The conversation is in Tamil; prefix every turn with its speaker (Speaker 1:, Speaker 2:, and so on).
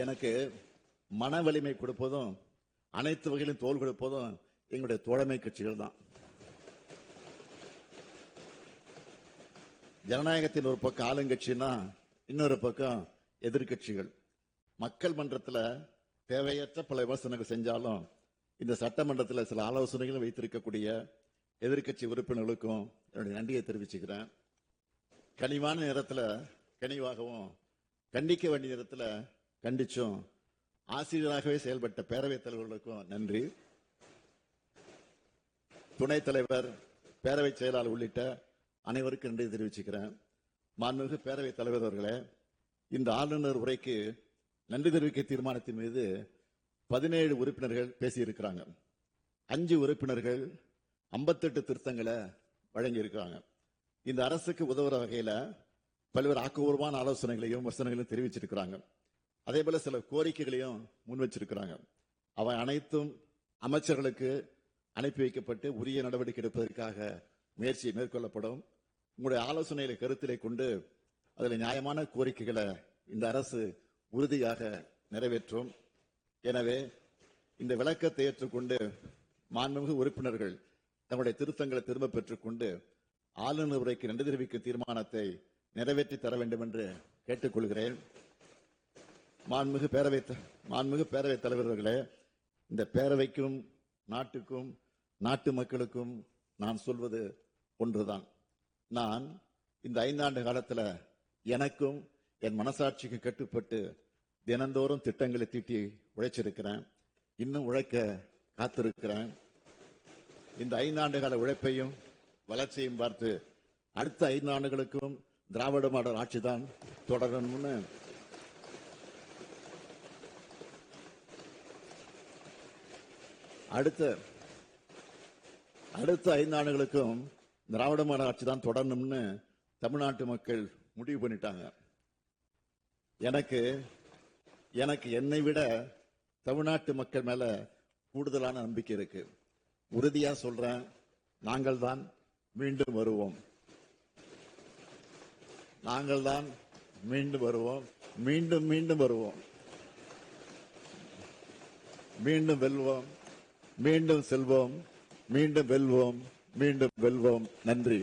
Speaker 1: எனக்கு மன வலிமை கொடுப்பதும் அனைத்து வகையிலும் தோல் கொடுப்பதும் எங்களுடைய தோழமை கட்சிகள் தான். ஜனநாயகத்தின் ஒரு பக்கம் ஆளுங்கட்சின்னா இன்னொரு பக்கம் எதிர்கட்சிகள். மக்கள் மன்றத்தில் தேவையற்ற பல விமர்சனங்கள் செஞ்சாலும் இந்த சட்டமன்றத்தில் சில ஆலோசனைகளும் வைத்திருக்கக்கூடிய எதிர்கட்சி உறுப்பினர்களுக்கும் என்னுடைய நன்றியை தெரிவிச்சுக்கிறேன். கனிவான நேரத்தில் கனிவாகவும் கண்டிக்க வேண்டிய நேரத்தில் கண்டிச்சும் ஆசிரியராகவே செயல்பட்ட பேரவைத் தலைவர்களுக்கும் நன்றி. துணைத் தலைவர், பேரவை செயலாளர் உள்ளிட்ட அனைவருக்கும் நன்றி தெரிவிச்சுக்கிறேன். மாண்புமிகு பேரவைத் தலைவர் அவர்களே, இந்த ஆளுநர் உரைக்கு நன்றி தெரிவிக்க தீர்மானத்தின் மீது 17 உறுப்பினர்கள் பேசியிருக்கிறாங்க. 5 உறுப்பினர்கள் 58 திருத்தங்களை வழங்கியிருக்கிறாங்க. இந்த அரசுக்கு உதவுற வகையில் பல்வேறு ஆக்கப்பூர்வமான ஆலோசனைகளையும் விமர்சனங்களையும் தெரிவிச்சிருக்கிறாங்க. அதே போல சில கோரிக்கைகளையும் முன் வச்சிருக்கிறாங்க. அவை அனைத்தும் அமைச்சர்களுக்கு அனுப்பி வைக்கப்பட்டு உரிய நடவடிக்கை எடுப்பதற்காக முயற்சி மேற்கொள்ளப்படும். உங்களுடைய ஆலோசனைகளை கருத்திலே கொண்டு அதில் நியாயமான கோரிக்கைகளை இந்த அரசு உறுதியாக நிறைவேற்றும். எனவே இந்த விளக்கத்தை ஏற்றுக்கொண்டு மாண்புமிகு உறுப்பினர்கள் தங்களுடைய திருத்தங்களை திரும்ப பெற்றுக்கொண்டு ஆளுநர் உரைக்கு நன்றி தெரிவிக்கும் தீர்மானத்தை நிறைவேற்றி தர வேண்டும் என்று கேட்டுக்கொள்கிறேன். மாண்புமிகு பேரவைத் தலைவர்களே, இந்த பேரவைக்கும் நாட்டுக்கும் நாட்டு மக்களுக்கும் நான் சொல்வது ஒன்றுதான். நான் இந்த 5 ஆண்டு காலத்தில் எனக்கும் என் மனசாட்சிக்கு கட்டுப்பட்டு தினந்தோறும் திட்டங்களை தீட்டி உழைச்சிருக்கிறேன். இன்னும் உழைக்க காத்திருக்கிறேன். இந்த 5 ஆண்டு கால உழைப்பையும் வளர்ச்சியையும் பார்த்து அடுத்த 5 ஆண்டுகளுக்கும் திராவிட மாடல் ஆட்சி தான் தொடரணும்னு அடுத்த 5 ஆண்டுகளுக்கும் திராவிட மாடல் ஆட்சி தான் தொடரணும்னு தமிழ்நாட்டு மக்கள் முடிவு பண்ணிட்டாங்க. எனக்கு என்னை விட தமிழ்நாட்டு மக்கள் மேல கூடுதலான நம்பிக்கை இருக்கு. உறுதியா சொல்றேன், நாங்கள் தான் மீண்டும் வருவோம். நாங்கள் தான் மீண்டும் வருவோம். மீண்டும் மீண்டும் வருவோம். மீண்டும் வெல்வோம். மீண்டும் செல்வோம். மீண்டும் வெல்வோம். மீண்டும் வெல்வோம். நன்றி.